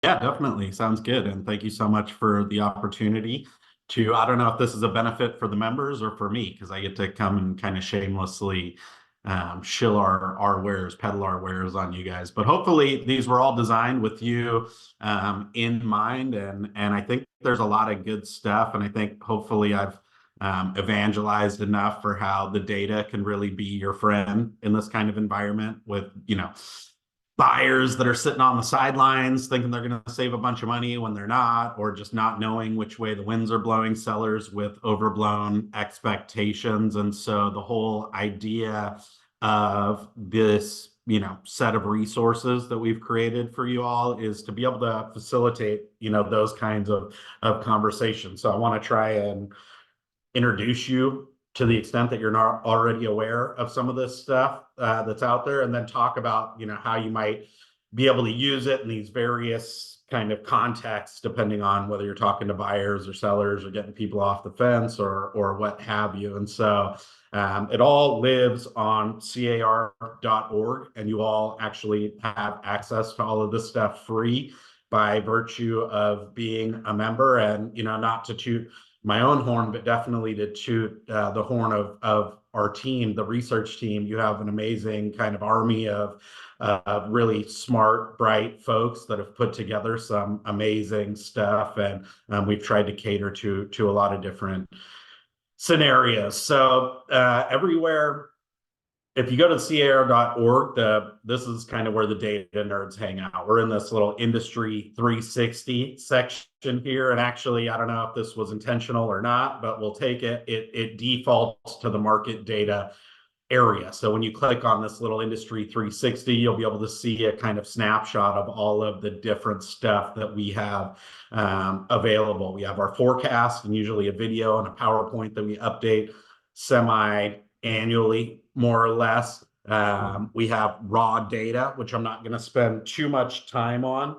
Yeah, definitely. Sounds good. And thank you so much for the opportunity to, I don't know if this is a benefit for the members or for me, because I get to come and kind of shamelessly shill our wares, peddle our wares on you guys. But hopefully these were all designed with you in mind. And I think there's a lot of good stuff. And I think hopefully I've evangelized enough for how the data can really be your friend in this kind of environment with, buyers that are sitting on the sidelines thinking they're going to save a bunch of money when they're not, or just not knowing which way the winds are blowing, sellers with overblown expectations. And so the whole idea of this, set of resources that we've created for you all is to be able to facilitate, those kinds of conversations. So I want to try and introduce you to the extent that you're not already aware of some of this stuff that's out there, and then talk about how you might be able to use it in these various kind of contexts, depending on whether you're talking to buyers or sellers or getting people off the fence or what have you. And so it all lives on CAR.org, and you all actually have access to all of this stuff free by virtue of being a member. And not to toot my own horn, but definitely to toot the horn of our team, the research team. You have an amazing kind of army of really smart, bright folks that have put together some amazing stuff, and we've tried to cater to a lot of different scenarios. So everywhere, if you go to C.A.R.org, this is kind of where the data nerds hang out. We're in this little industry 360 section here. And actually, I don't know if this was intentional or not, but we'll take it. It defaults to the market data area. So when you click on this little industry 360, you'll be able to see a kind of snapshot of all of the different stuff that we have available. We have our forecast, and usually a video and a PowerPoint that we update semi-annually, more or less. We have raw data, which I'm not going to spend too much time on,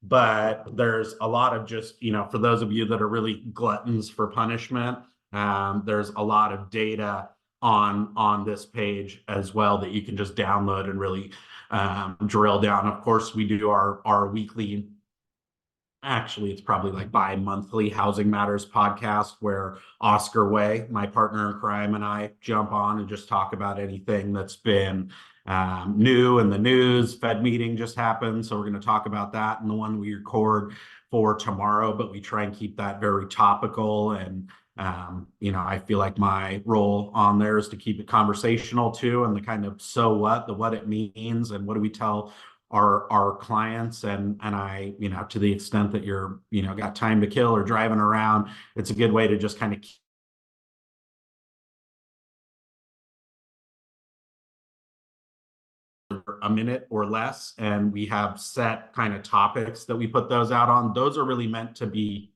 but there's a lot of just, for those of you that are really gluttons for punishment, there's a lot of data on this page as well that you can just download and really drill down. Of course, we do our weekly, actually it's probably like bi-monthly Housing Matters podcast, where Oscar Way, my partner in crime, and I jump on and just talk about anything that's been new in the news. Fed meeting just happened, so we're going to talk about that in the one we record for tomorrow, but we try and keep that very topical. And I feel like my role on there is to keep it conversational too, and the kind of so what it means, and what do we tell our clients. And I, to the extent that you're, got time to kill or driving around, it's a good way to just kind of a minute or less. And we have set kind of topics that we put those out on. Those are really meant to be,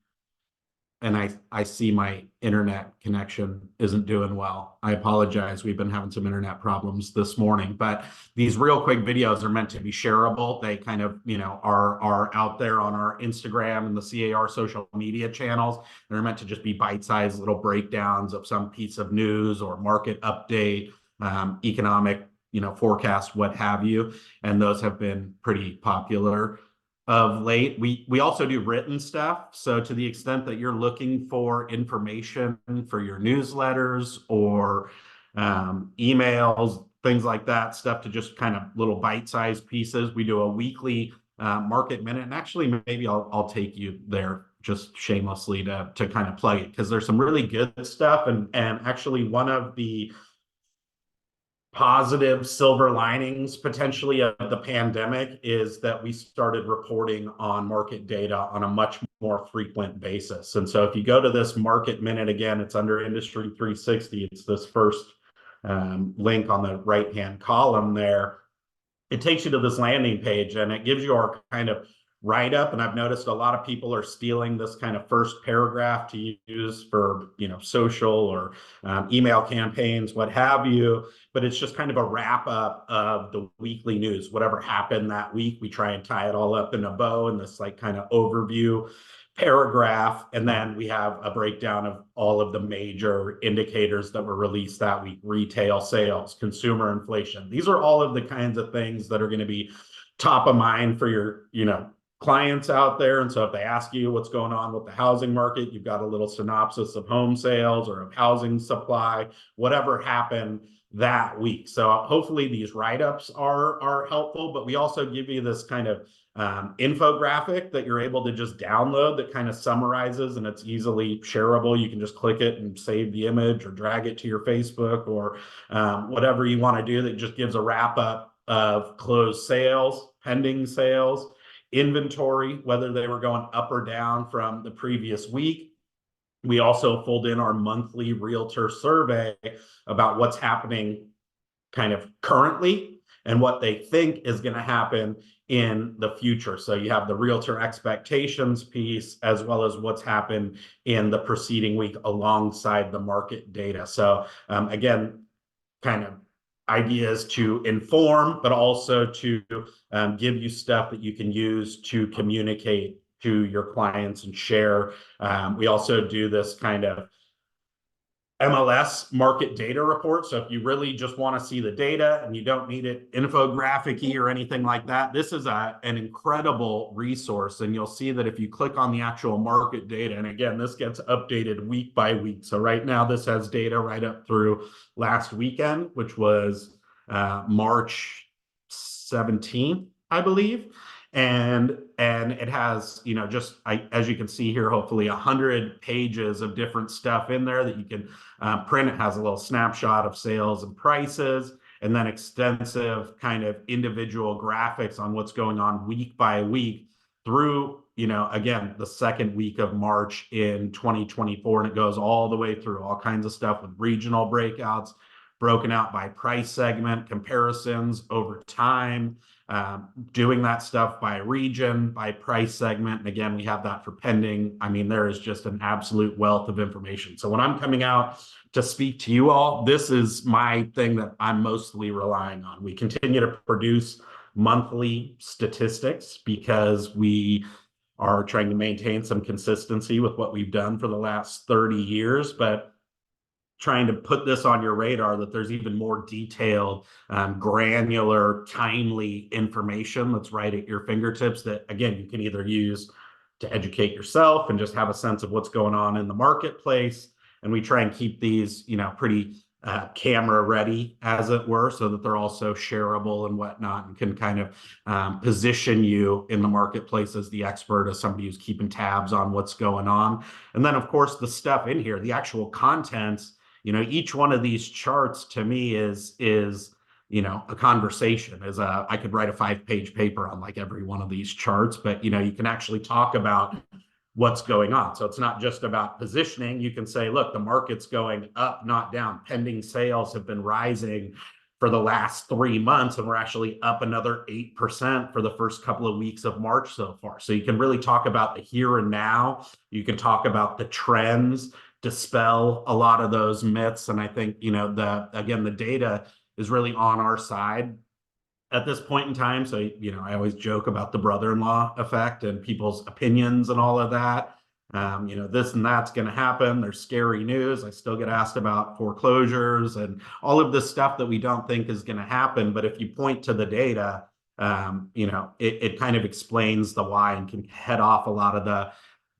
and I see my internet connection isn't doing well. I apologize. We've been having some internet problems this morning, but these real quick videos are meant to be shareable. They kind of, are out there on our Instagram and the C.A.R. social media channels. They're meant to just be bite-sized little breakdowns of some piece of news or market update, economic, forecast, what have you. And those have been pretty popular of late. We also do written stuff. So to the extent that you're looking for information for your newsletters or emails, things like that, stuff to just kind of little bite-sized pieces, we do a weekly market minute. And actually, maybe I'll take you there just shamelessly to kind of plug it, because there's some really good stuff. And actually, one of the positive silver linings potentially of the pandemic is that we started reporting on market data on a much more frequent basis. And so if you go to this market minute, again, it's under industry 360. It's this first link on the right hand column there. It takes you to this landing page, and it gives you our kind of write up. And I've noticed a lot of people are stealing this kind of first paragraph to use for, social or email campaigns, what have you. But it's just kind of a wrap up of the weekly news, whatever happened that week. We try and tie it all up in a bow in this like kind of overview paragraph. And then we have a breakdown of all of the major indicators that were released that week: retail sales, consumer inflation. These are all of the kinds of things that are going to be top of mind for your, clients out there. And so if they ask you what's going on with the housing market, you've got a little synopsis of home sales or of housing supply, whatever happened that week. So hopefully these write-ups are helpful, but we also give you this kind of infographic that you're able to just download that kind of summarizes, and it's easily shareable. You can just click it and save the image or drag it to your Facebook or whatever you want to do. That just gives a wrap up of closed sales, pending sales, inventory, whether they were going up or down from the previous week. We also fold in our monthly realtor survey about what's happening kind of currently and what they think is going to happen in the future. So you have the realtor expectations piece as well as what's happened in the preceding week alongside the market data. So again, kind of ideas to inform, but also to give you stuff that you can use to communicate to your clients and share. We also do this kind of MLS market data report. So if you really just want to see the data and you don't need it infographic-y or anything like that, this is an incredible resource. And you'll see that if you click on the actual market data, and again, this gets updated week by week. So right now this has data right up through last weekend, which was March 17th, I believe. And it has, you know, just as you can see here, hopefully 100 pages of different stuff in there that you can print. It has a little snapshot of sales and prices, and then extensive kind of individual graphics on what's going on week by week through, you know, again, the second week of March in 2024. And it goes all the way through all kinds of stuff with regional breakouts, broken out by price segment, comparisons over time, doing that stuff by region, by price segment. And again, we have that for pending. I mean, there is just an absolute wealth of information. So when I'm coming out to speak to you all, this is my thing that I'm mostly relying on. We continue to produce monthly statistics because we are trying to maintain some consistency with what we've done for the last 30 years, but trying to put this on your radar that there's even more detailed, granular, timely information that's right at your fingertips that, again, you can either use to educate yourself and just have a sense of what's going on in the marketplace. And we try and keep these, you know, pretty camera ready, as it were, so that they're also shareable and whatnot, and can kind of position you in the marketplace as the expert, as somebody who's keeping tabs on what's going on. And then, of course, the stuff in here, the actual contents. You know, each one of these charts to me is you know, a conversation. I could write a 5-page paper on like every one of these charts, but you know, you can actually talk about what's going on. So it's not just about positioning. You can say, look, the market's going up, not down. Pending sales have been rising for the last 3 months, and we're actually up another 8% for the first couple of weeks of March so far. So you can really talk about the here and now. You can talk about the trends, dispel a lot of those myths. And I think, you know, the data is really on our side at this point in time. So, you know, I always joke about the brother-in-law effect and people's opinions and all of that. You know, this and that's going to happen. There's scary news. I still get asked about foreclosures and all of this stuff that we don't think is going to happen. But if you point to the data, you know, it kind of explains the why and can head off a lot of the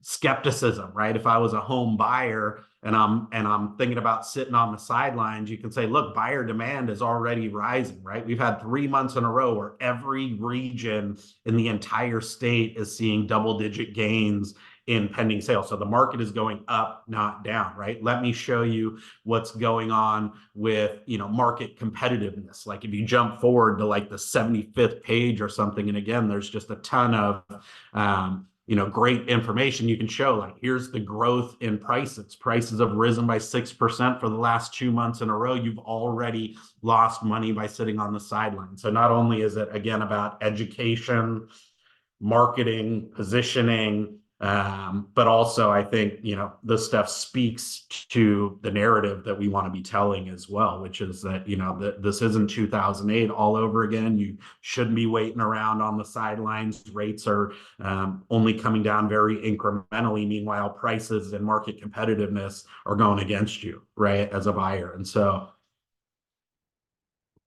skepticism, right? If I was a home buyer and I'm thinking about sitting on the sidelines, you can say, look, buyer demand is already rising, right? We've had 3 months in a row where every region in the entire state is seeing double-digit gains in pending sales. So the market is going up, not down, right? Let me show you what's going on with, you know, market competitiveness. Like if you jump forward to like the 75th page or something, and again, there's just a ton of you know, great information you can show. Like, here's the growth in prices. Prices have risen by 6% for the last 2 months in a row. You've already lost money by sitting on the sidelines. So not only is it, again, about education, marketing, positioning, but also I think, you know, this stuff speaks to the narrative that we want to be telling as well, which is that, you know, this isn't 2008 all over again. You shouldn't be waiting around on the sidelines. Rates are only coming down very incrementally. Meanwhile, prices and market competitiveness are going against you, right, as a buyer. And so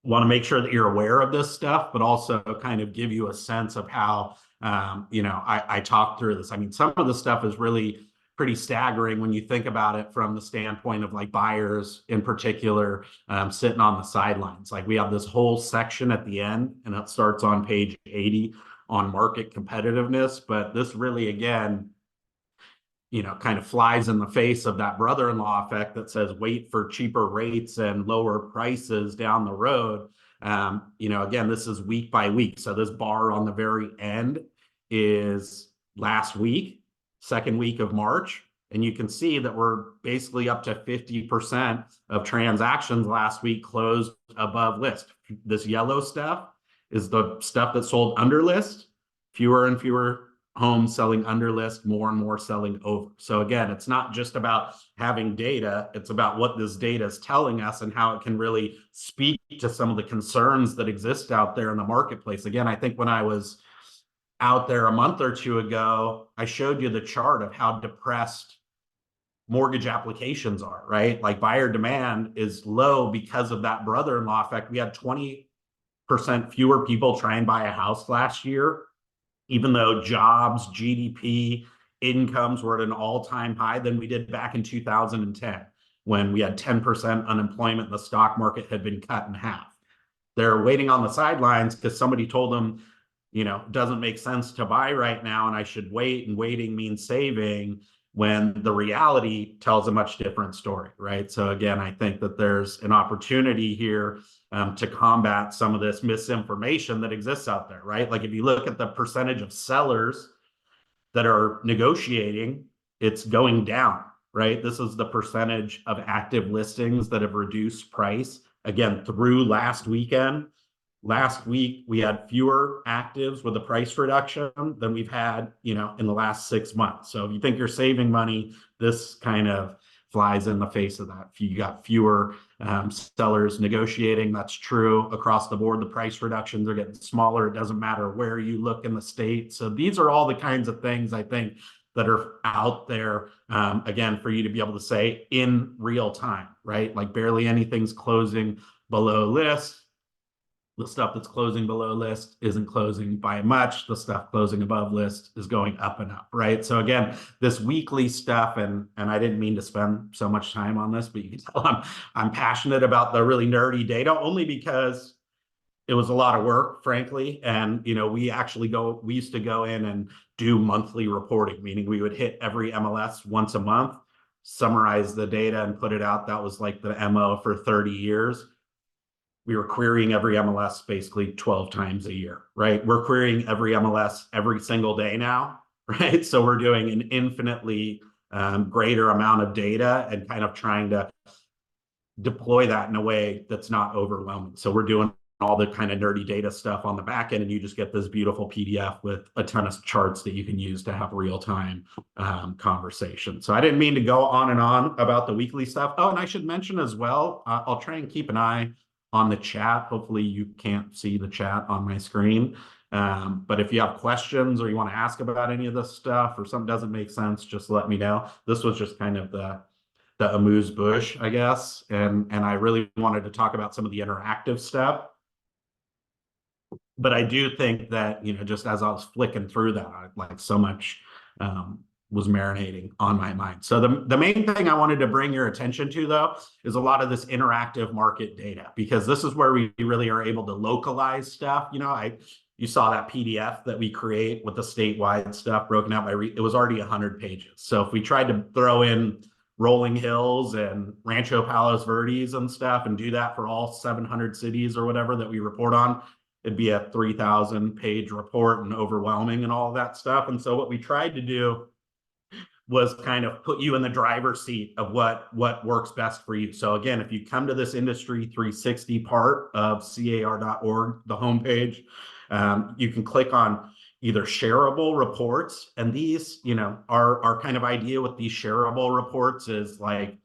want to make sure that you're aware of this stuff, but also kind of give you a sense of how I talked through this. I mean, some of the stuff is really pretty staggering when you think about it from the standpoint of like buyers in particular, sitting on the sidelines. Like we have this whole section at the end, and it starts on page 80 on market competitiveness. But this really, again, kind of flies in the face of that brother-in-law effect that says wait for cheaper rates and lower prices down the road. Again, this is week by week. So this bar on the very end is last week, second week of March. And you can see that we're basically up to 50% of transactions last week closed above list. This yellow stuff is the stuff that sold under list. Fewer and fewer homes selling under list, more and more selling over. So again, it's not just about having data, it's about what this data is telling us and how it can really speak to some of the concerns that exist out there in the marketplace. Again, I think when I was out there a month or two ago, I showed you the chart of how depressed mortgage applications are, right? Like buyer demand is low because of that brother-in-law effect. We had 20% fewer people try and buy a house last year, even though jobs, GDP, incomes were at an all-time high than we did back in 2010, when we had 10% unemployment and the stock market had been cut in half. They're waiting on the sidelines because somebody told them, it doesn't make sense to buy right now and I should wait, and waiting means saving, when the reality tells a much different story, right? So again, I think that there's an opportunity here to combat some of this misinformation that exists out there, right? Like if you look at the percentage of sellers that are negotiating, it's going down, right? This is the percentage of active listings that have reduced price, again, through last weekend. Last week, we had fewer actives with a price reduction than we've had, in the last 6 months. So if you think you're saving money, this kind of flies in the face of that. You got fewer sellers negotiating. That's true across the board. The price reductions are getting smaller. It doesn't matter where you look in the state. So these are all the kinds of things I think that are out there, again, for you to be able to say in real time, right? Like barely anything's closing below list. The stuff that's closing below list isn't closing by much. The stuff closing above list is going up and up, right? So again, this weekly stuff, and I didn't mean to spend so much time on this, but you can tell I'm passionate about the really nerdy data, only because it was a lot of work, frankly. And we used to go in and do monthly reporting, meaning we would hit every MLS once a month, summarize the data and put it out. That was like the MO for 30 years. We were querying every MLS basically 12 times a year, right? We're querying every MLS every single day now, right? So we're doing an infinitely greater amount of data and kind of trying to deploy that in a way that's not overwhelming. So we're doing all the kind of nerdy data stuff on the back end, and you just get this beautiful PDF with a ton of charts that you can use to have real-time conversation. So I didn't mean to go on and on about the weekly stuff. Oh, and I should mention as well, I'll try and keep an eye on the chat. Hopefully you can't see the chat on my screen. But if you have questions or you want to ask about any of this stuff or something doesn't make sense, just let me know. This was just kind of the amuse bouche, I guess. And I really wanted to talk about some of the interactive stuff. But I do think that, just as I was flicking through that, like so much was marinating on my mind. So the main thing I wanted to bring your attention to, though, is a lot of this interactive market data, because this is where we really are able to localize stuff. You saw that PDF that we create with the statewide stuff broken out by it was already 100 pages. So if we tried to throw in Rolling Hills and Rancho Palos Verdes and stuff and do that for all 700 cities or whatever that we report on, it'd be a 3,000 page report and overwhelming and all of that stuff. And so what we tried to do was kind of put you in the driver's seat of what works best for you. So again, if you come to this Industry 360 part of CAR.org, the homepage, you can click on either shareable reports. And these, our kind of idea with these shareable reports is like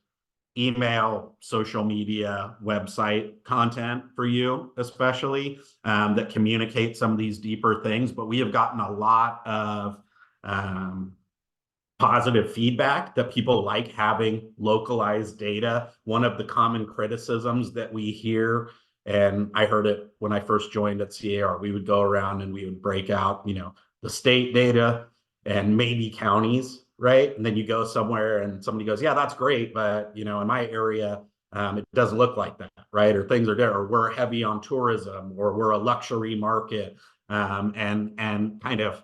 email, social media, website content for you, especially that communicate some of these deeper things. But we have gotten a lot of positive feedback that people like having localized data. One of the common criticisms that we hear, and I heard it when I first joined at C.A.R., we would go around and we would break out, the state data, and maybe counties, right? And then you go somewhere and somebody goes, yeah, that's great, but in my area, it doesn't look like that, right? Or things are there, or we're heavy on tourism, or we're a luxury market, and kind of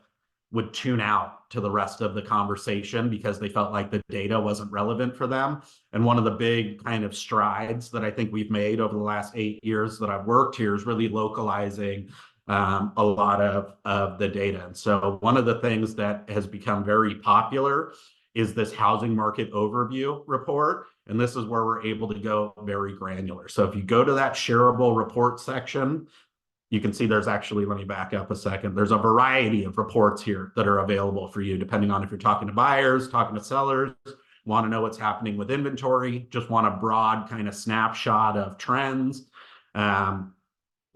would tune out to the rest of the conversation because they felt like the data wasn't relevant for them. And one of the big kind of strides that I think we've made over the last 8 years that I've worked here is really localizing a lot of the data. And so one of the things that has become very popular is this housing market overview report. And this is where we're able to go very granular. So if you go to that shareable report section, you can see there's actually, let me back up a second. There's a variety of reports here that are available for you, depending on if you're talking to buyers, talking to sellers, want to know what's happening with inventory, just want a broad kind of snapshot of trends.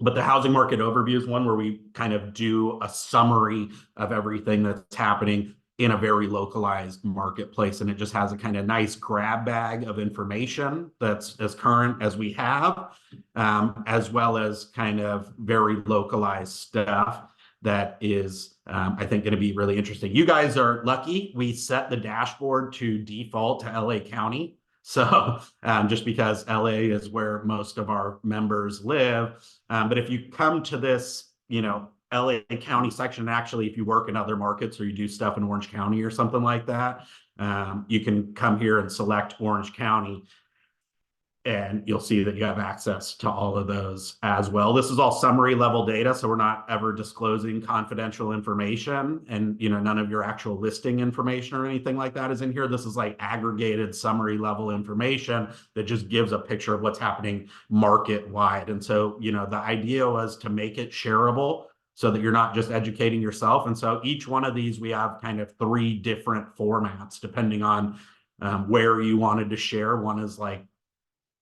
But the housing market overview is one where we kind of do a summary of everything that's happening in a very localized marketplace. And it just has a kind of nice grab bag of information that's as current as we have, as well as kind of very localized stuff that is, I think, going to be really interesting. You guys are lucky. We set the dashboard to default to LA County. So just because LA is where most of our members live. But if you come to this, LA County section, actually, if you work in other markets or you do stuff in Orange County or something like that, you can come here and select Orange County. And you'll see that you have access to all of those as well. This is all summary level data, so we're not ever disclosing confidential information, and none of your actual listing information or anything like that is in here. This is like aggregated summary level information that just gives a picture of what's happening market wide. And so, the idea was to make it shareable so that you're not just educating yourself. And so each one of these, we have kind of 3 different formats depending on where you wanted to share. One is like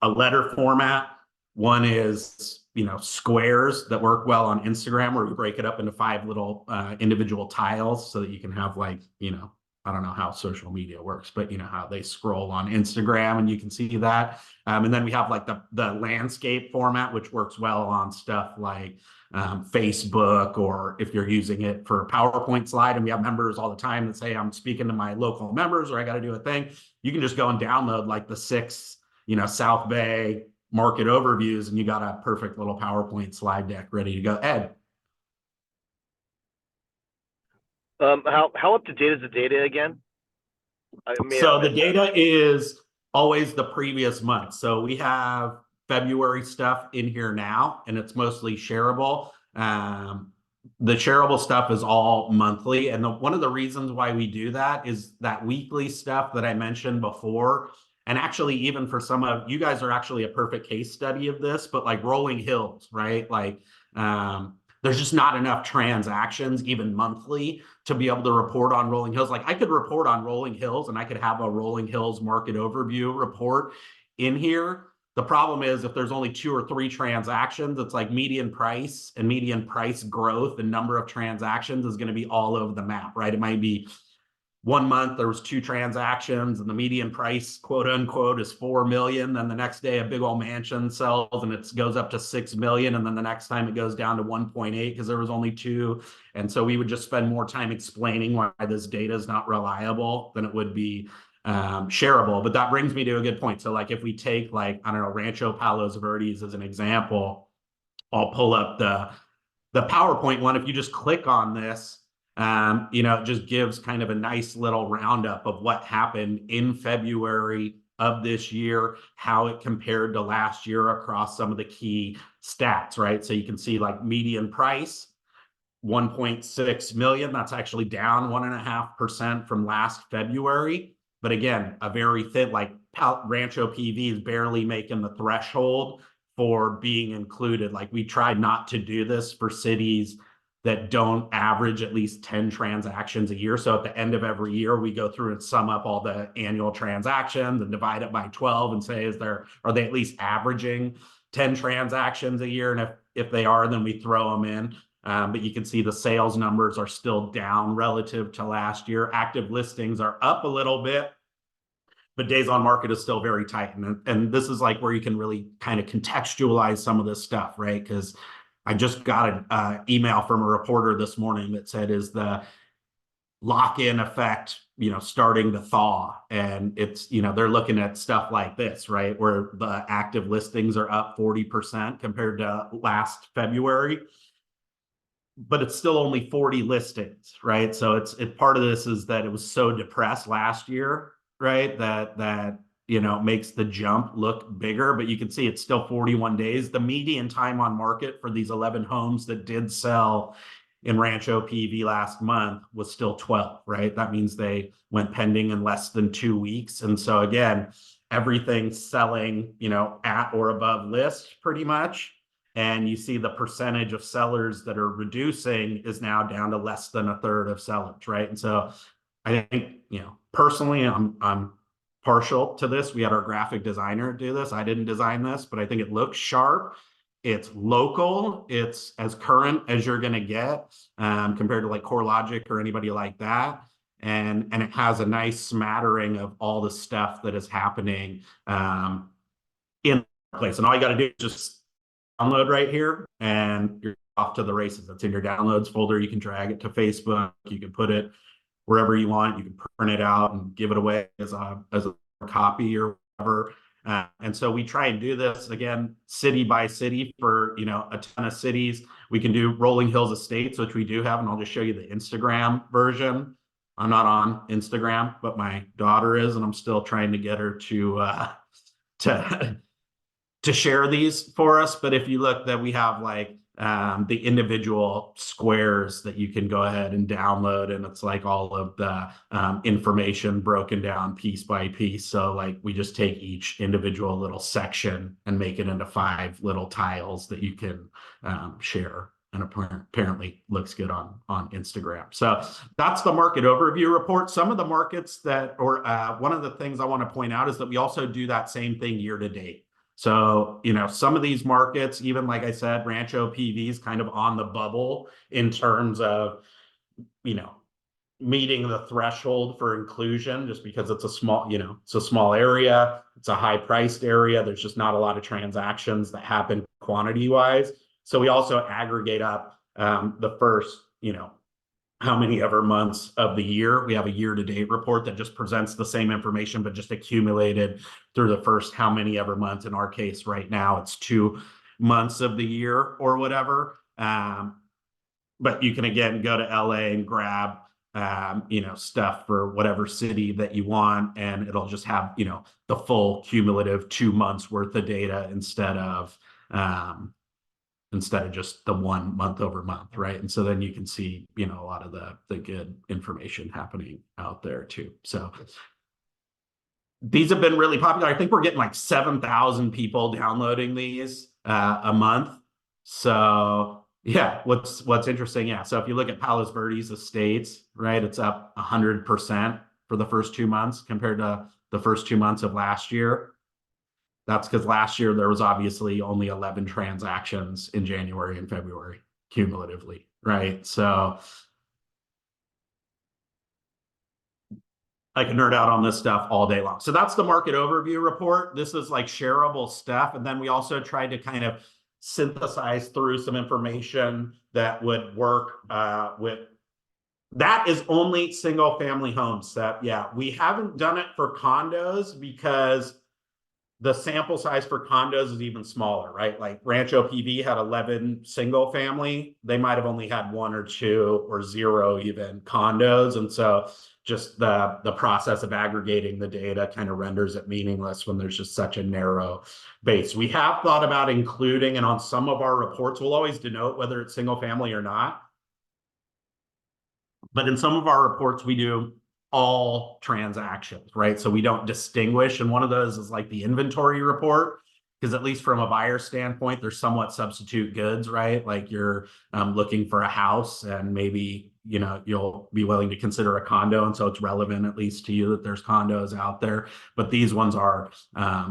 a letter format. One is, squares that work well on Instagram, where we break it up into 5 little individual tiles so that you can have like, I don't know how social media works, but how they scroll on Instagram and you can see that. And then we have like the landscape format, which works well on stuff like Facebook, or if you're using it for a PowerPoint slide. And we have members all the time that say, I'm speaking to my local members, or I got to do a thing. You can just go and download like the 6 South Bay market overviews, and you got a perfect little PowerPoint slide deck ready to go. Ed. How up to date is the data again? So the data is always the previous month. So we have February stuff in here now, and it's mostly shareable. The shareable stuff is all monthly. And one of the reasons why we do that is that weekly stuff that I mentioned before. And actually, even for some of you guys are actually a perfect case study of this, but like Rolling Hills, right? Like there's just not enough transactions, even monthly, to be able to report on Rolling Hills. Like I could report on Rolling Hills and I could have a Rolling Hills market overview report in here. The problem is if there's only 2 or 3 transactions, it's like median price and median price growth. The number of transactions is going to be all over the map, right? It might be 1 month there was 2 transactions and the median price, quote unquote, is 4 million. Then the next day a big old mansion sells and it goes up to 6 million. And then the next time it goes down to 1.8 because there was only 2. And so we would just spend more time explaining why this data is not reliable than it would be shareable. But that brings me to a good point. So like if we take like, I don't know, Rancho Palos Verdes as an example, I'll pull up the PowerPoint one. If you just click on this, it just gives kind of a nice little roundup of what happened in February of this year, how it compared to last year across some of the key stats, right? So you can see like median price, 1.6 million. That's actually down 1.5% from last February. But again, a very thin, like Rancho PV is barely making the threshold for being included. Like we tried not to do this for cities that don't average at least 10 transactions a year. So at the end of every year, we go through and sum up all the annual transactions and divide it by 12 and say, are they at least averaging 10 transactions a year? And if they are, then we throw them in. But you can see the sales numbers are still down relative to last year. Active listings are up a little bit, but days on market is still very tight. And this is like where you can really kind of contextualize some of this stuff, right? Because I just got an email from a reporter this morning that said, is the lock-in effect, starting to thaw? And it's, they're looking at stuff like this, right? Where the active listings are up 40% compared to last February, but it's still only 40 listings, right? So part of this is that it was so depressed last year, right? That makes the jump look bigger, but you can see it's still 41 days. The median time on market for these 11 homes that did sell in Rancho PV last month was still 12, right? That means they went pending in less than 2 weeks. And so again, everything's selling, at or above list pretty much. And you see the percentage of sellers that are reducing is now down to less than a third of sellers, right? And so I think, personally, I'm partial to this. We had our graphic designer do this. I didn't design this, but I think it looks sharp. It's local. It's as current as you're going to get, compared to like CoreLogic or anybody like that. And it has a nice smattering of all the stuff that is happening in place. And all you got to do is just download right here, and you're off to the races. It's in your downloads folder. You can drag it to Facebook. You can put it wherever you want. You can print it out and give it away as a copy or whatever. And so we try and do this again, city by city for, a ton of cities. We can do Rolling Hills Estates, which we do have, and I'll just show you the Instagram version. I'm not on Instagram, but my daughter is, and I'm still trying to get her to to share these for us. But if you look, that we have like the individual squares that you can go ahead and download, and it's like all of the information broken down piece by piece. So like we just take each individual little section and make it into 5 little tiles that you can share, and apparently looks good on Instagram. So that's the market overview report. Some of the markets one of the things I want to point out is that we also do that same thing year to date. So, some of these markets, even like I said, Rancho PV is kind of on the bubble in terms of, meeting the threshold for inclusion, just because it's a small area. It's a high priced area. There's just not a lot of transactions that happen quantity wise. So we also aggregate up the first, how many ever months of the year. We have a year-to-date report that just presents the same information, but just accumulated through the first how many ever months. In our case, right now, it's 2 months of the year or whatever. But you can, again, go to LA and grab, stuff for whatever city that you want, and it'll just have, the full cumulative 2 months worth of data instead of just the 1 month over month, right? And so then you can see, a lot of the good information happening out there too. So these have been really popular. I think we're getting like 7,000 people downloading these a month. So yeah, what's interesting, yeah. So if you look at Palos Verdes Estates, right, it's up 100% for the first 2 months compared to the first 2 months of last year. That's because last year there was obviously only 11 transactions in January and February cumulatively, right? So I can nerd out on this stuff all day long. So that's the market overview report. This is like shareable stuff. And then we also tried to kind of synthesize through some information that would work with. That is only single family homes. That, yeah, we haven't done it for condos because the sample size for condos is even smaller, right? Like Rancho PV had 11 single family. They might have only had 1 or 2 or 0 even condos. And so just the process of aggregating the data kind of renders it meaningless when there's just such a narrow base. We have thought about including, and on some of our reports, we'll always denote whether it's single family or not. But in some of our reports, we do all transactions, right? So we don't distinguish. And one of those is like the inventory report, because at least from a buyer standpoint, there's somewhat substitute goods, right? Like you're looking for a house, and maybe, you'll be willing to consider a condo. And so it's relevant, at least to you, that there's condos out there. But these ones are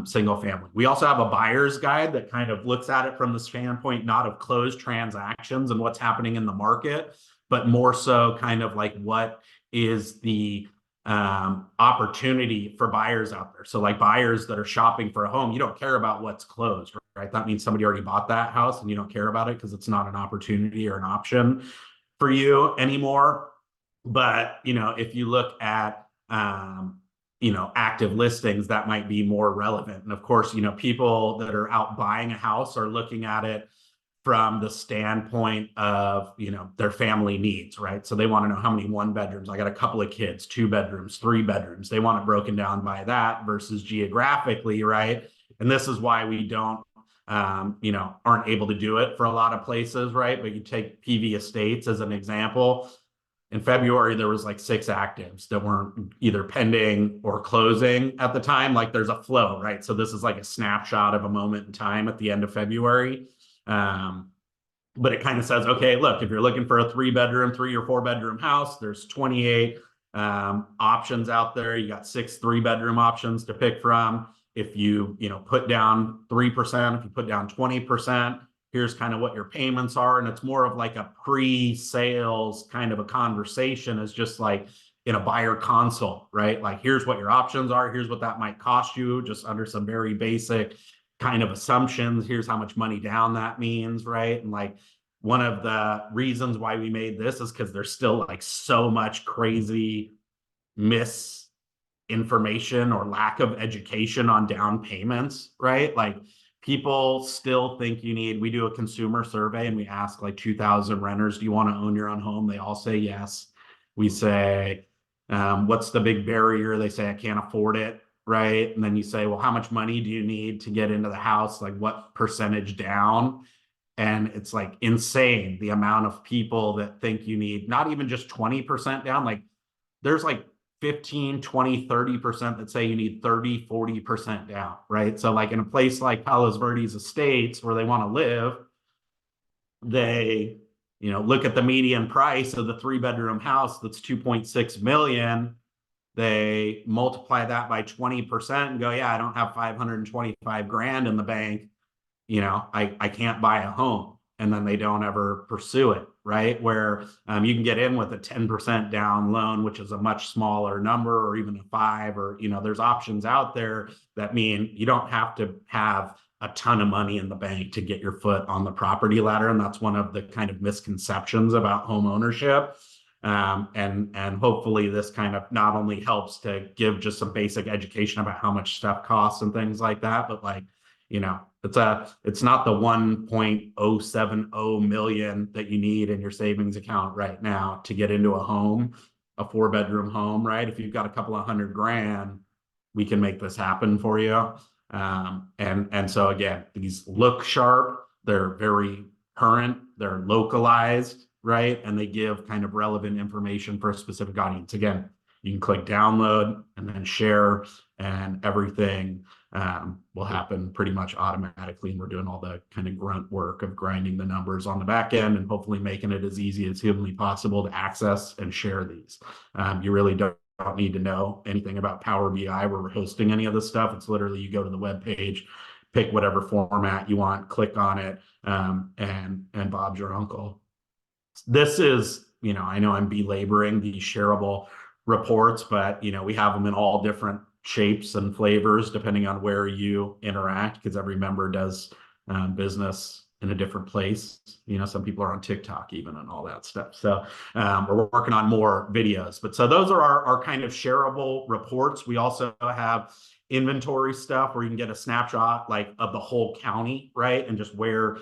single family. We also have a buyer's guide that kind of looks at it from the standpoint, not of closed transactions and what's happening in the market, but more so kind of like what is the opportunity for buyers out there. So like buyers that are shopping for a home, you don't care about what's closed, right? That means somebody already bought that house and you don't care about it because it's not an opportunity or an option for you anymore. But, if you look at, active listings, that might be more relevant. And of course, people that are out buying a house are looking at it from the standpoint of their family needs, right? So they want to know how many one bedrooms. I got a couple of kids, 2 bedrooms, 3 bedrooms. They want it broken down by that versus geographically, right? And this is why we don't aren't able to do it for a lot of places, right? But you take PV Estates as an example. In February, there was like 6 actives that weren't either pending or closing at the time. Like there's a flow, right? So this is like a snapshot of a moment in time at the end of February. Um, but it kind of says, okay, look, if you're looking for a 3 bedroom, 3 or 4 bedroom house, there's 28 options out there. You got 6 3 bedroom options to pick from. If you put down 3%, if you put down 20%, here's kind of what your payments are. And it's more of like a pre-sales kind of a conversation, is just like in a buyer consult, right? Like here's what your options are. Here's what that might cost you, just under some very basic kind of assumptions. Here's how much money down that means, right? And like one of the reasons why we made this is because there's still like so much crazy misinformation or lack of education on down payments, right? Like people still think we do a consumer survey and we ask like 2,000 renters, do you want to own your own home? They all say yes. We say, what's the big barrier? They say, I can't afford it, right? And then you say, well, how much money do you need to get into the house? Like what percentage down? And it's like insane the amount of people that think you need not even just 20% down. Like there's like 15, 20, 30% that say you need 30, 40% down, right? So like in a place like Palos Verdes Estates where they want to live, they, look at the median price of the 3 bedroom house that's 2.6 million. They multiply that by 20% and go, yeah, I don't have 525 grand in the bank. I can't buy a home. And then they don't ever pursue it, right? Where you can get in with a 10% down loan, which is a much smaller number, or even a 5, or, there's options out there that mean you don't have to have a ton of money in the bank to get your foot on the property ladder. And that's one of the kind of misconceptions about home ownership. And hopefully this kind of not only helps to give just some basic education about how much stuff costs and things like that, but like, it's not the 1.070 million that you need in your savings account right now to get into a home, a 4 bedroom home, right? If you've got a couple of hundred grand, we can make this happen for you. And so again, these look sharp, they're very current, they're localized, right? And they give kind of relevant information for a specific audience. Again, you can click download and then share, and everything will happen pretty much automatically. And we're doing all the kind of grunt work of grinding the numbers on the back end and hopefully making it as easy as humanly possible to access and share these. You really don't need to know anything about Power BI where we're hosting any of this stuff. It's literally you go to the web page, pick whatever format you want, click on it, and Bob's your uncle. This is, I know I'm belaboring these shareable reports, but we have them in all different shapes and flavors depending on where you interact, because every member does business in a different place. Some people are on TikTok even and all that stuff. So we're working on more videos. But so those are our kind of shareable reports. We also have inventory stuff where you can get a snapshot like of the whole county, right? And just where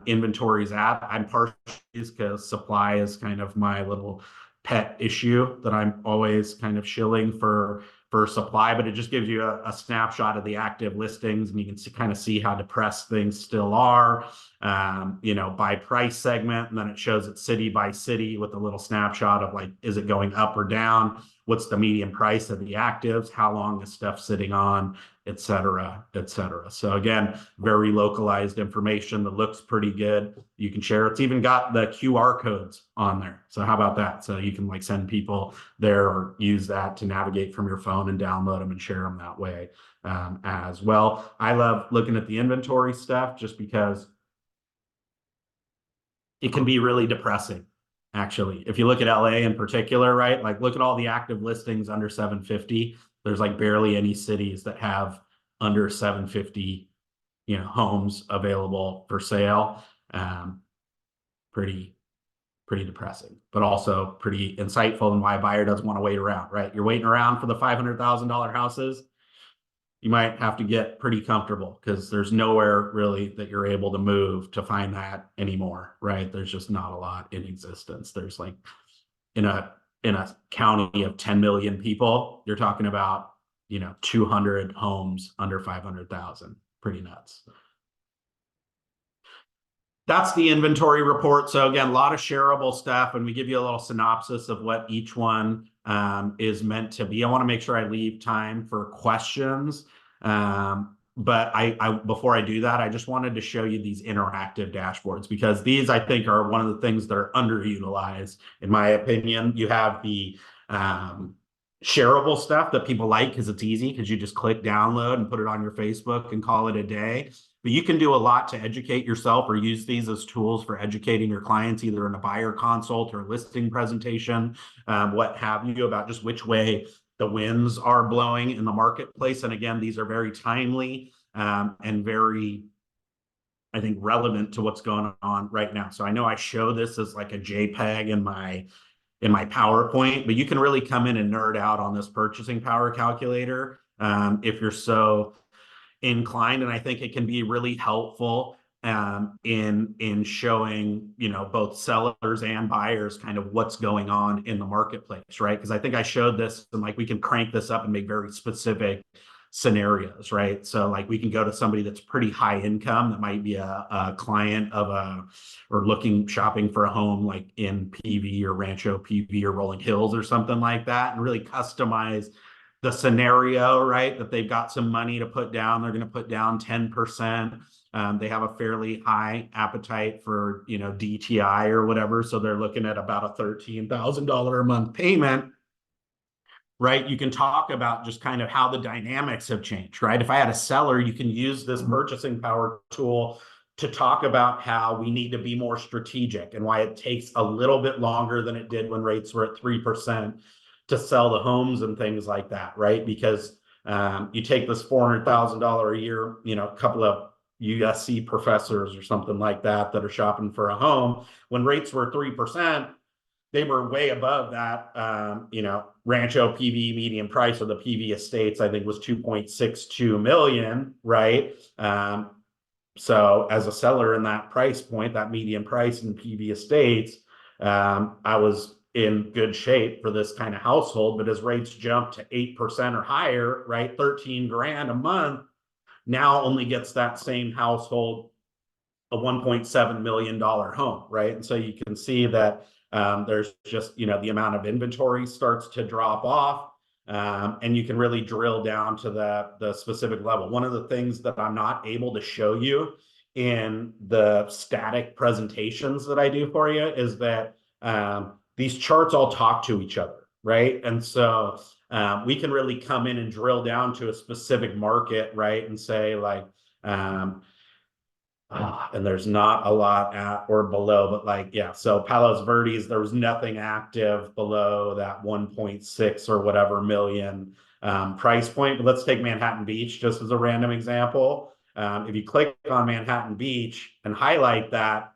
inventory is at. I'm partially because supply is kind of my little pet issue that I'm always kind of shilling for supply, but it just gives you a snapshot of the active listings, and you can kind of see how depressed things still are, by price segment. And then it shows it city by city with a little snapshot of like, is it going up or down? What's the median price of the actives? How long is stuff sitting on, et cetera, et cetera. So again, very localized information that looks pretty good. You can share. It's even got the QR codes on there. So how about that? So you can like send people there or use that to navigate from your phone and download them and share them that way as well. I love looking at the inventory stuff just because it can be really depressing. actually. If you look at LA in particular, right? Like look at all the active listings under 750. There's like barely any cities that have under 750, homes available for sale. Um, pretty pretty depressing, but also pretty insightful in why a buyer doesn't want to wait around, right? You're waiting around for the $500,000 houses. You might have to get pretty comfortable because there's nowhere really that you're able to move to find that anymore, right? There's just not a lot in existence. There's like in a county of 10 million people, you're talking about, 200 homes under 500,000. Pretty nuts. That's the inventory report. So again, a lot of shareable stuff, and we give you a little synopsis of what each one is meant to be. I want to make sure I leave time for questions. But before I do that, I just wanted to show you these interactive dashboards because these I think are one of the things that are underutilized, in my opinion. You have the shareable stuff that people like because it's easy because you just click download and put it on your Facebook and call it a day. But you can do a lot to educate yourself or use these as tools for educating your clients, either in a buyer consult or a listing presentation, what have you, about just which way the winds are blowing in the marketplace. And again, these are very timely and very, I think, relevant to what's going on right now. So I know I show this as like a JPEG in my PowerPoint, but you can really come in and nerd out on this purchasing power calculator if you're so inclined, and I think it can be really helpful in showing both sellers and buyers kind of what's going on in the marketplace, right? Because I think I showed this and like we can crank this up and make very specific scenarios, right? So like we can go to somebody that's pretty high income that might be a client of or shopping for a home like in PV or Rancho PV or Rolling Hills or something like that, and really customize the scenario, right? That they've got some money to put down. They're going to put down 10%. They have a fairly high appetite for, DTI or whatever. So they're looking at about a $13,000 a month payment, right? You can talk about just kind of how the dynamics have changed, right? If I had a seller, you can use this purchasing power tool to talk about how we need to be more strategic and why it takes a little bit longer than it did when rates were at 3% to sell the homes and things like that, right? Because you take this $400,000 a year, a couple of USC professors or something like that are shopping for a home. When rates were 3%, they were way above that. Rancho PV median price of the PV estates, I think, was 2.62 million, right? So as a seller in that price point, that median price in PV estates, I was in good shape for this kind of household. But as rates jumped to 8% or higher, right, 13 grand a month, now only gets that same household a $1.7 million home, right? And so you can see that there's just, the amount of inventory starts to drop off. And you can really drill down to the specific level. One of the things that I'm not able to show you in the static presentations that I do for you is that these charts all talk to each other, right? And so we can really come in and drill down to a specific market, right? And say like, and there's not a lot at or below, but like, yeah. So Palos Verdes, there was nothing active below that 1.6 or whatever million price point. But let's take Manhattan Beach just as a random example. If you click on Manhattan Beach and highlight that,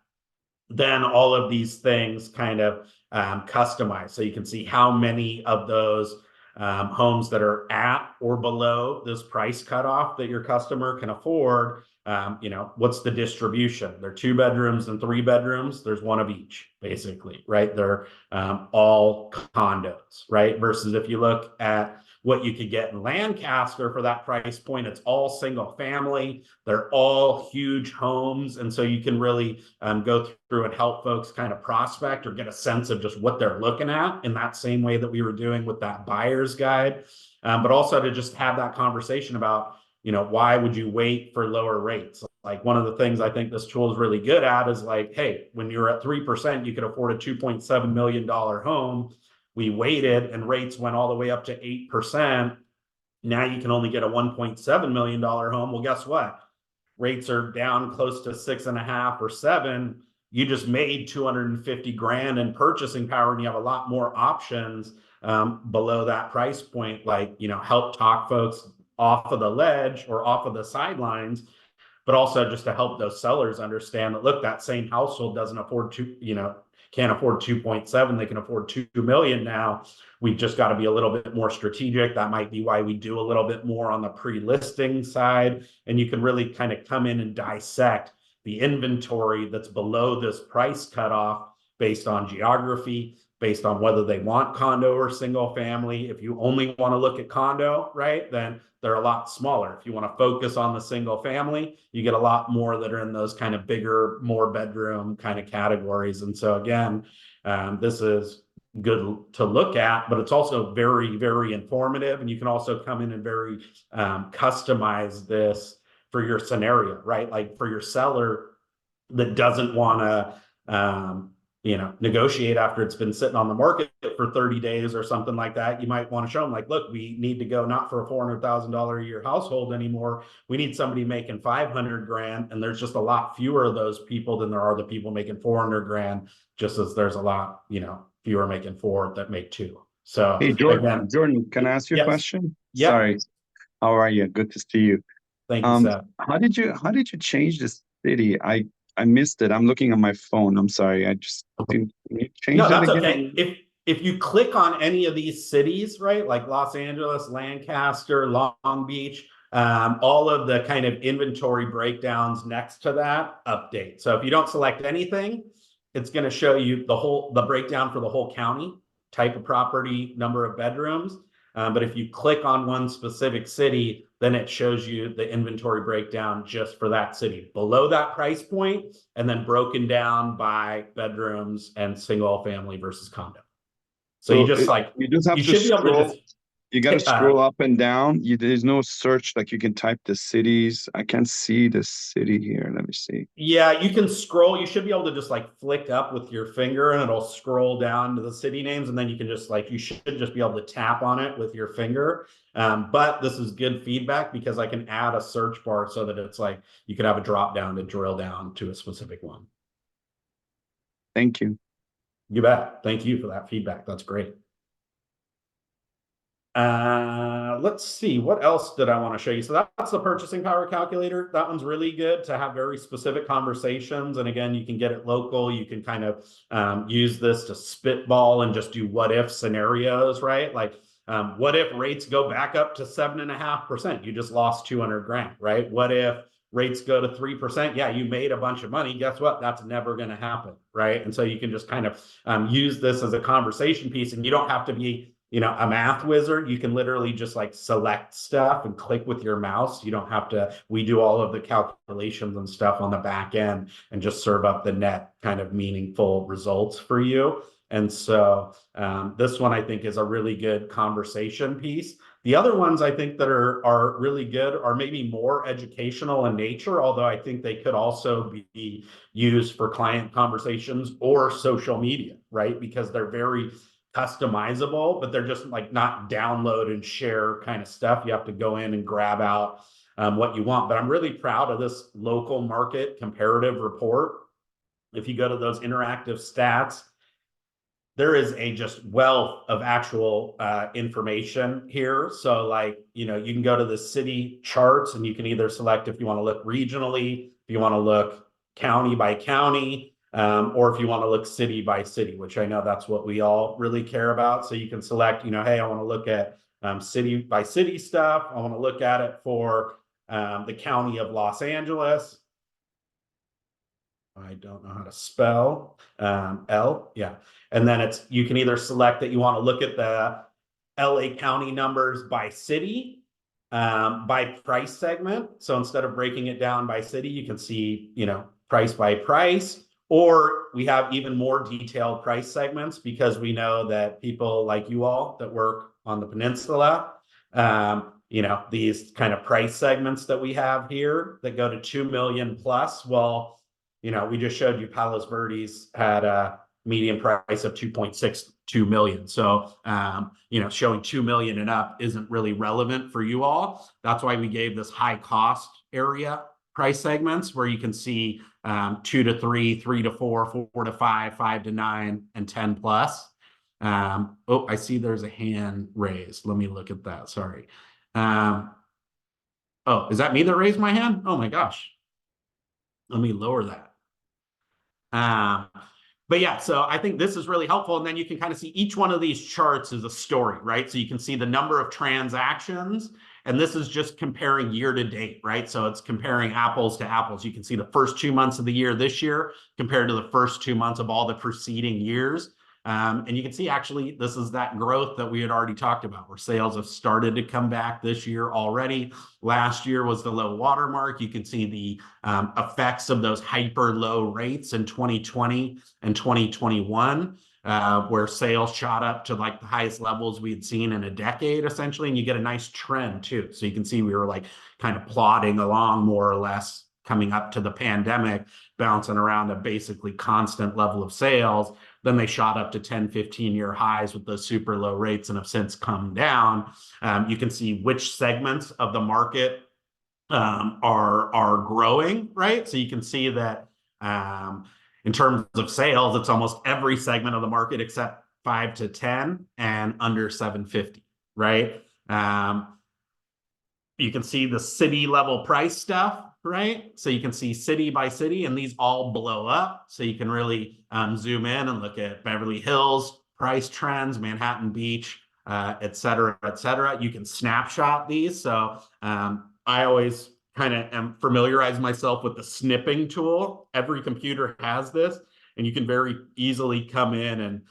then all of these things kind of customize. So you can see how many of those homes that are at or below this price cutoff that your customer can afford. What's the distribution? They're 2 bedrooms and 3 bedrooms. There's one of each, basically, right? They're all condos, right? Versus if you look at what you could get in Lancaster for that price point, it's all single family. They're all huge homes. And so you can really go through and help folks kind of prospect or get a sense of just what they're looking at in that same way that we were doing with that buyer's guide. But also to just have that conversation about, why would you wait for lower rates? Like one of the things I think this tool is really good at is like, hey, when you're at 3%, you could afford a $2.7 million home. We waited and rates went all the way up to 8%. Now you can only get a $1.7 million home. Well, guess what? Rates are down close to 6.5 or 7. you just made 250 grand in purchasing power, and you have a lot more options below that price point, like, help talk folks off of the ledge or off of the sidelines, but also just to help those sellers understand that, look, that same household doesn't afford can't afford 2.7, they can afford 2 million now. We've just got to be a little bit more strategic. That might be why we do a little bit more on the pre-listing side. And you can really kind of come in and dissect the inventory that's below this price cutoff based on geography, based on whether they want condo or single family. If you only want to look at condo, right, then they're a lot smaller. If you want to focus on the single family, you get a lot more that are in those kind of bigger, more bedroom kind of categories. And so again, this is good to look at, but it's also very, very informative. And you can also come in and very customize this for your scenario, right? Like for your seller that doesn't want to negotiate after it's been sitting on the market for 30 days or something like that. You might want to show them, like, look, we need to go not for a $400,000 a year household anymore. We need somebody making 500 grand. And there's just a lot fewer of those people than there are the people making 400 grand, just as there's a lot, fewer making four that make two. So Hey, again, Jordan, can I ask you a yes, question? yeah. Sorry. How are you? Good to see you. Thank you, Seth. How did you change the city? I missed it. I'm looking at my phone. I'm sorry. I just didn't. Can you change No, that that's again? okay. If you click on any of these cities, right, like Los Angeles, Lancaster, Long Beach, all of the kind of inventory breakdowns next to that update. So if you don't select anything, it's going to show you the breakdown for the whole county, type of property, number of bedrooms. But if you click on one specific city, then it shows you the inventory breakdown just for that city below that price point, and then broken down by bedrooms and single family versus condo. So you So just you just have you to should be able to scroll. just You got to scroll up and down. There's no search, like you can type the cities. I can't see the city here. Let me see. yeah, you can scroll. You should be able to just like flick up with your finger and it'll scroll down to the city names. And then you can just you should just be able to tap on it with your finger. But this is good feedback because I can add a search bar so that it's like you could have a drop down to drill down to a specific one. Thank you. You bet. Thank you for that feedback. That's great. Let's see, what else did I want to show you? So that's the purchasing power calculator. That one's really good to have very specific conversations. And again, you can get it local. You can kind of use this to spitball and just do what if scenarios, right? Like, what if rates go back up to 7.5%? You just lost 200 grand, right? What if rates go to 3%? Yeah, you made a bunch of money. Guess what? That's never going to happen, right? And so you can just kind of use this as a conversation piece, and you don't have to be a math wizard. You can literally just like select stuff and click with your mouse. You don't have to, we do all of the calculations and stuff on the back end and just serve up the net kind of meaningful results for you. And so this one I think is a really good conversation piece. The other ones I think that are really good are maybe more educational in nature, although I think they could also be used for client conversations or social media, right? Because they're very customizable, but they're just like not download and share kind of stuff. You have to go in and grab out what you want. But I'm really proud of this local market comparative report. If you go to those interactive stats, there is a just wealth of actual information here. So like, you can go to the city charts and you can either select if you want to look regionally, if you want to look county by county, or if you want to look city by city, which I know that's what we all really care about. So you can select, hey, I want to look at city by city stuff. I want to look at it for the county of Los Angeles. I don't know how to spell L. Yeah. And then you can either select that you want to look at the LA County numbers by city, by price segment. So instead of breaking it down by city, you can see, price by price, or we have even more detailed price segments because we know that people like you all that work on the peninsula, these kind of price segments that we have here that go to 2 million plus. Well, we just showed you Palos Verdes had a median price of 2.62 million. So, showing 2 million and up isn't really relevant for you all. That's why we gave this high cost area price segments where you can see 2 to 3, 3 to 4, 4 to 5, 5 to 9, and 10 plus. Oh, I see there's a hand raised. Let me look at that. Sorry. Oh, is that me that raised my hand? Oh my gosh. Let me lower that. Um, but yeah, so I think this is really helpful. And then you can kind of see each one of these charts is a story, right? So you can see the number of transactions, and this is just comparing year to date, right? So it's comparing apples to apples. You can see the first 2 months of the year this year compared to the first 2 months of all the preceding years. And you can see actually this is that growth that we had already talked about, where sales have started to come back this year already. Last year was the low water mark. You can see the effects of those hyper low rates in 2020 and 2021, where sales shot up to like the highest levels we had seen in a decade, essentially. And you get a nice trend too. So you can see we were like kind of plodding along more or less coming up to the pandemic, bouncing around a basically constant level of sales. Then they shot up to 10, 15-year highs with those super low rates and have since come down. You can see which segments of the market are growing, right? So you can see that in terms of sales, it's almost every segment of the market except 5 to 10 and under 750, right? You can see the city level price stuff, right? So you can see city by city, and these all blow up. So you can really zoom in and look at Beverly Hills price trends, Manhattan Beach, et cetera, et cetera. You can snapshot these. So I always kind of familiarize myself with the snipping tool. Every computer has this, and you can very easily come in and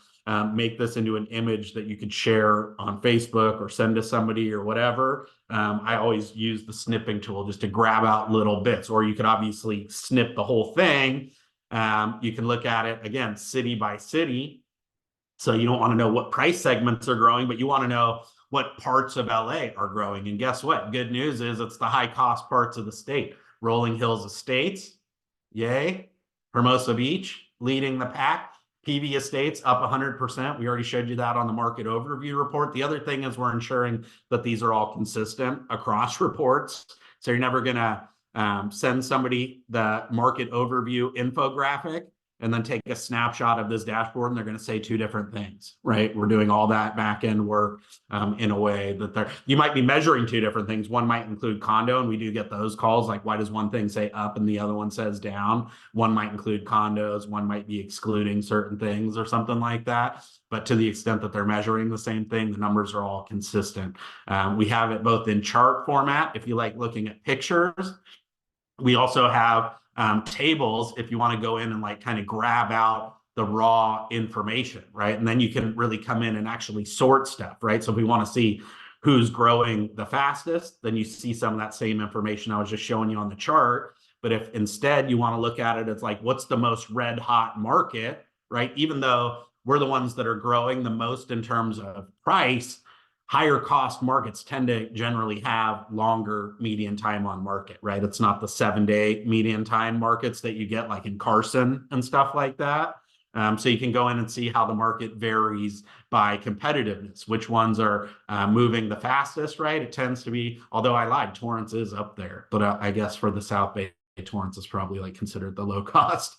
make this into an image that you could share on Facebook or send to somebody or whatever. I always use the snipping tool just to grab out little bits, or you could obviously snip the whole thing. You can look at it again, city by city. So you don't want to know what price segments are growing, but you want to know what parts of LA are growing. And guess what? Good news is it's the high cost parts of the state. Rolling Hills Estates, yay. Hermosa Beach leading the pack. PV Estates up 100%. We already showed you that on the market overview report. The other thing is we're ensuring that these are all consistent across reports. So you're never going to send somebody the market overview infographic and then take a snapshot of this dashboard and they're going to say two different things, right? We're doing all that back end work in a way that you might be measuring two different things. One might include condo, and we do get those calls, like why does one thing say up and the other one says down? One might include condos, one might be excluding certain things or something like that. But to the extent that they're measuring the same thing, the numbers are all consistent. We have it both in chart format, if you like looking at pictures. We also have tables if you want to go in and like kind of grab out the raw information, right? And then you can really come in and actually sort stuff, right? So if we want to see who's growing the fastest, then you see some of that same information I was just showing you on the chart. But if instead you want to look at it, it's like, what's the most red hot market, right? Even though we're the ones that are growing the most in terms of price, higher cost markets tend to generally have longer median time on market, right? It's not the 7-day median time markets that you get like in Carson and stuff like that. So you can go in and see how the market varies by competitiveness, which ones are moving the fastest, right? It tends to be, although I lied, Torrance is up there, but I guess for the South Bay, Torrance is probably like considered the low cost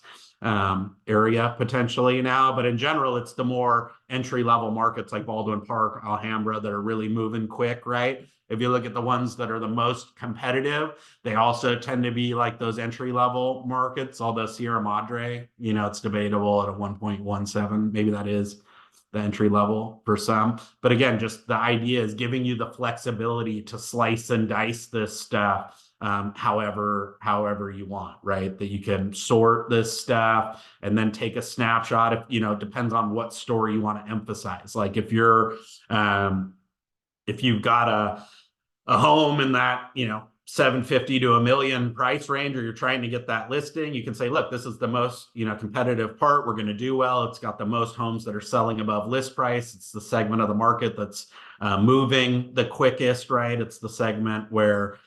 area potentially now, but in general, it's the more entry-level markets like Baldwin Park, Alhambra that are really moving quick, right? If you look at the ones that are the most competitive, they also tend to be like those entry-level markets, although Sierra Madre, you know, it's debatable at a 1.17, maybe that is the entry level for some. But again, just the idea is giving you the flexibility to slice and dice this stuff however you want, right? That you can sort this stuff and then take a snapshot. If you know, it depends on what story you want to emphasize. Like if you've got a home in that, you know, 750 to $1 million price range, or you're trying to get that listing, you can say, look, this is the most, you know, competitive part. We're going to do well. It's got the most homes that are selling above list price. It's the segment of the market that's moving the quickest, right? It's the segment where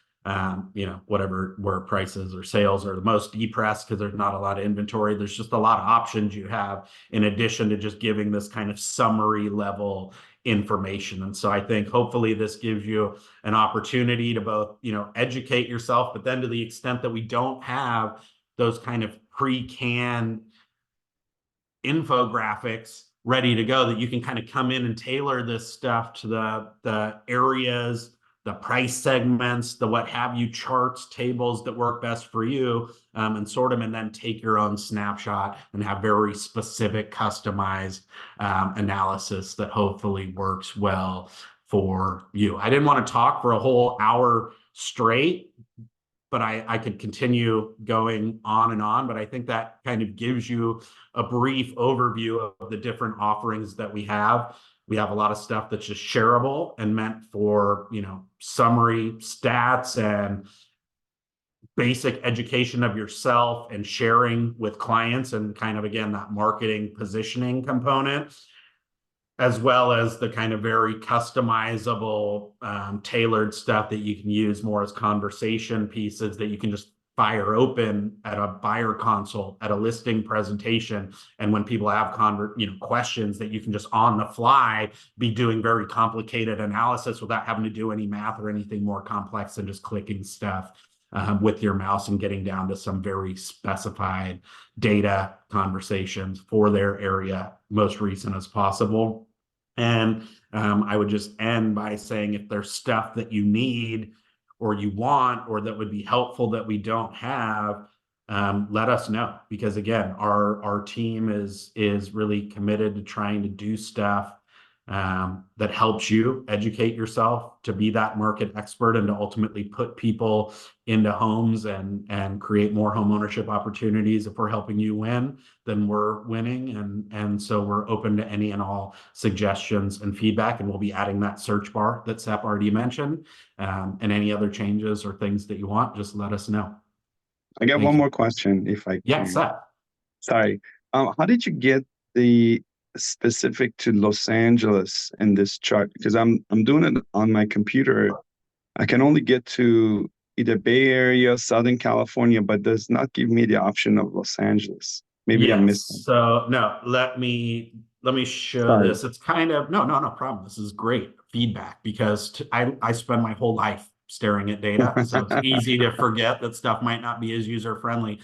you know, where prices or sales are the most depressed because there's not a lot of inventory. There's just a lot of options you have in addition to just giving this kind of summary level information. And so I think hopefully this gives you an opportunity to both, educate yourself, but then to the extent that we don't have those kind of pre-canned infographics ready to go, that you can kind of come in and tailor this stuff to the areas, the price segments, the what have you, charts, tables that work best for you, and sort them, and then take your own snapshot and have very specific customized analysis that hopefully works well for you. I didn't want to talk for a whole hour straight, but I could continue going on and on, but I think that kind of gives you a brief overview of the different offerings that we have. We have a lot of stuff that's just shareable and meant for, summary stats and basic education of yourself and sharing with clients, and kind of, again, that marketing positioning component, as well as the kind of very customizable, tailored stuff that you can use more as conversation pieces that you can just fire open at a buyer consult, at a listing presentation. And when people have questions, that you can just on the fly be doing very complicated analysis without having to do any math or anything more complex than just clicking stuff with your mouse and getting down to some very specified data conversations for their area, most recent as possible. And I would just end by saying, if there's stuff that you need or you want or that would be helpful that we don't have, let us know. Because again, our team is really committed to trying to do stuff that helps you educate yourself to be that market expert, and to ultimately put people into homes and create more home ownership opportunities. If we're helping you win, then we're winning. And so we're open to any and all suggestions and feedback, and we'll be adding that search bar that Sep already mentioned, and any other changes or things that you want, just let us know. I got Thank one you. more question, if I Yeah, can. Sep. Sorry. How did you get the specific to Los Angeles in this chart? Because I'm doing it on my computer. I can only get to either Bay Area, Southern California, but does not give me the option of Los Angeles. Maybe I Yes. missed it. So no, let me show Sorry. this. It's kind of no problem. This is great feedback, because I spend my whole life staring at data, so it's easy to forget that stuff might not be as user friendly.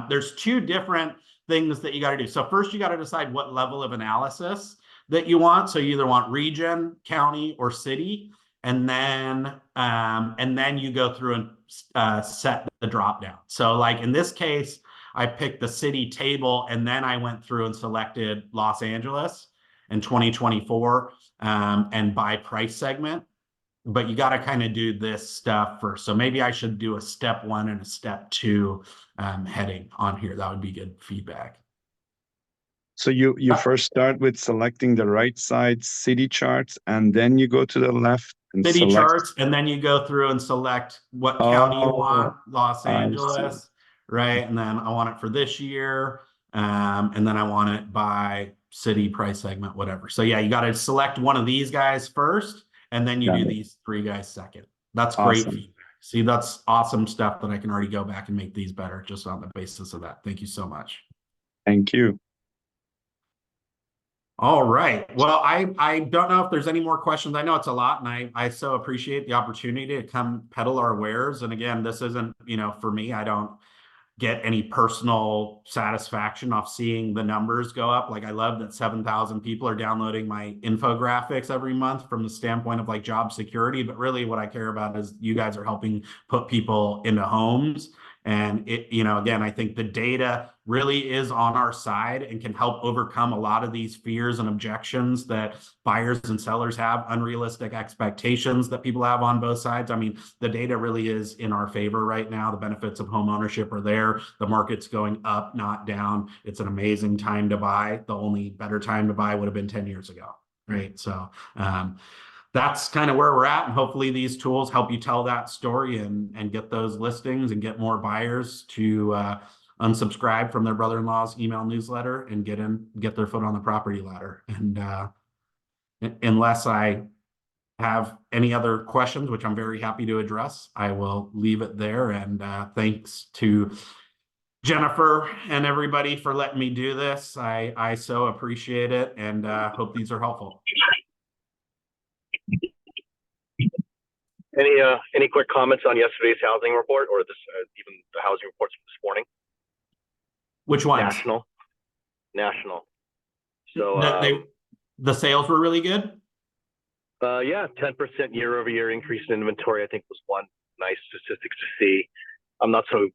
There's two different things that you got to do. So first, you got to decide what level of analysis that you want. So you either want region, county, or city, and then you go through and set the drop down. So like in this case, I picked the city table, and then I went through and selected Los Angeles in 2024, and by price segment. But you got to kind of do this stuff first. So maybe I should do a step 1 and a step 2 heading on here. That would be good feedback. So you first start with selecting the right side city charts, and then you go to the left and City select. charts, and then you go through and select what county you Oh, want, Los I see. Angeles, right? And then I want it for this year, and then I want it by city, price segment, whatever. So yeah, you got to select one of these guys first, and then you Got do it. these 3 guys second. That's great Awesome. feedback. See, that's awesome stuff that I can already go back and make these better just on the basis of that. Thank you so much. Thank you. All right. Well, I don't know if there's any more questions. I know it's a lot, and I so appreciate the opportunity to come peddle our wares. And again, this isn't, for me, I don't get any personal satisfaction off seeing the numbers go up. Like, I love that 7,000 people are downloading my infographics every month from the standpoint of like job security. But really what I care about is you guys are helping put people into homes. And it, again, I think the data really is on our side and can help overcome a lot of these fears and objections that buyers and sellers have, unrealistic expectations that people have on both sides. I mean, the data really is in our favor right now. The benefits of home ownership are there. The market's going up, not down. It's an amazing time to buy. The only better time to buy would have been 10 years ago, right? So that's kind of where we're at. And hopefully these tools help you tell that story and get those listings and get more buyers to unsubscribe from their brother-in-law's email newsletter and get their foot on the property ladder. And unless I have any other questions, which I'm very happy to address, I will leave it there. And thanks to Jennifer and everybody for letting me do this. I so appreciate it, and hope these are helpful. Any quick comments on yesterday's housing report or this even the housing reports from this morning? Which ones? National. So The sales were really good. yeah, 10% year-over-year increase in inventory, I think, was one nice statistic to see. I'm not so.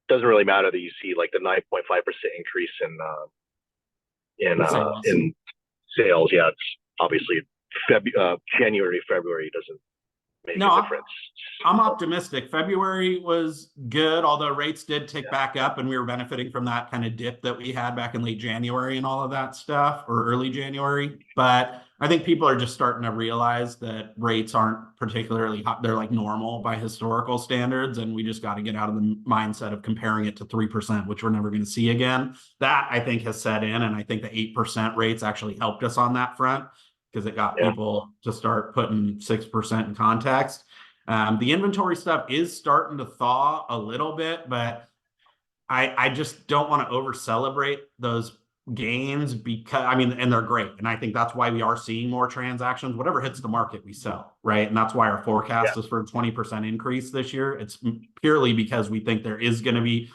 Doesn't really matter that you see like the 9.5% increase in sales. Yeah, it's obviously January, February doesn't make a difference. I'm optimistic. February was good, although rates did tick back up, and we were benefiting from that kind of dip that we had back in late January and all of that stuff, or early January. But I think people are just starting to realize that rates aren't particularly hot. They're like normal by historical standards, and we just got to get out of the mindset of comparing it to 3%, which we're never going to see again. That, I think, has set in, and I think the 8% rates actually helped us on that front because it got people to start putting 6% in context. The inventory stuff is starting to thaw a little bit, but I just don't want to over celebrate those gains because I mean, and they're great. And I think that's why we are seeing more transactions. Whatever hits the market, we sell, right? And that's why our forecast is for a 20% increase this year. It's purely because we think there is going to be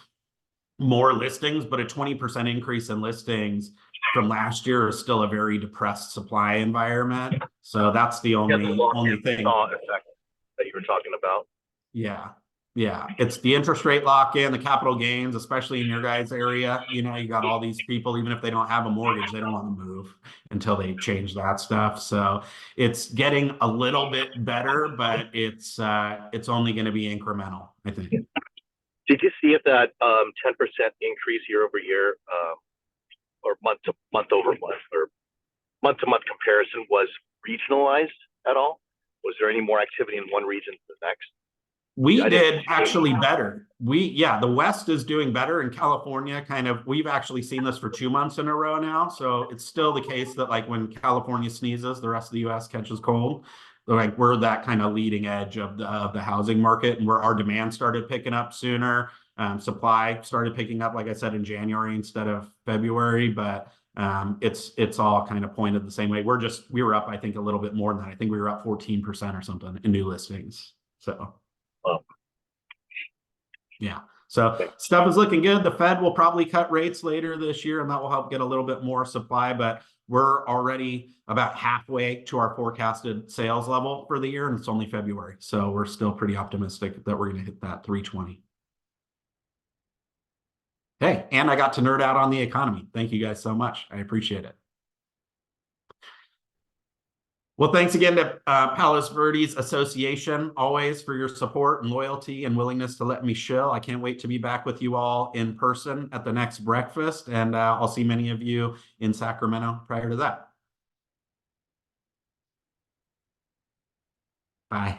more listings, but a 20% increase in listings from last year is still a very depressed supply environment. So that's the only thing effect that you were talking about. Yeah. It's the interest rate lock-in, the capital gains, especially in your guys' area. You know, you got all these people, even if they don't have a mortgage, they don't want to move until they change that stuff. So it's getting a little bit better, but it's only going to be incremental, I think. Did you see if that 10% increase year over year or month to month comparison was regionalized at all? Was there any more activity in one region than the next? We did actually better. The West is doing better in California. We've actually seen this for 2 months in a row now. So it's still the case that like when California sneezes, the rest of the US catches cold. Like we're that kind of leading edge of the housing market, and where our demand started picking up sooner. Supply started picking up, like I said, in January instead of February, but it's all kind of pointed the same way. We were up, I think, a little bit more than that. I think we were up 14% or something in new listings. So yeah. So stuff is looking good. The Fed will probably cut rates later this year, and that will help get a little bit more supply, but we're already about halfway to our forecasted sales level for the year, and it's only February. So we're still pretty optimistic that we're going to hit that 320. Hey, and I got to nerd out on the economy. Thank you guys so much. I appreciate it. Well, thanks again to Palos Verdes Association, always for your support and loyalty and willingness to let me shill. I can't wait to be back with you all in person at the next breakfast, and I'll see many of you in Sacramento prior to that. Bye.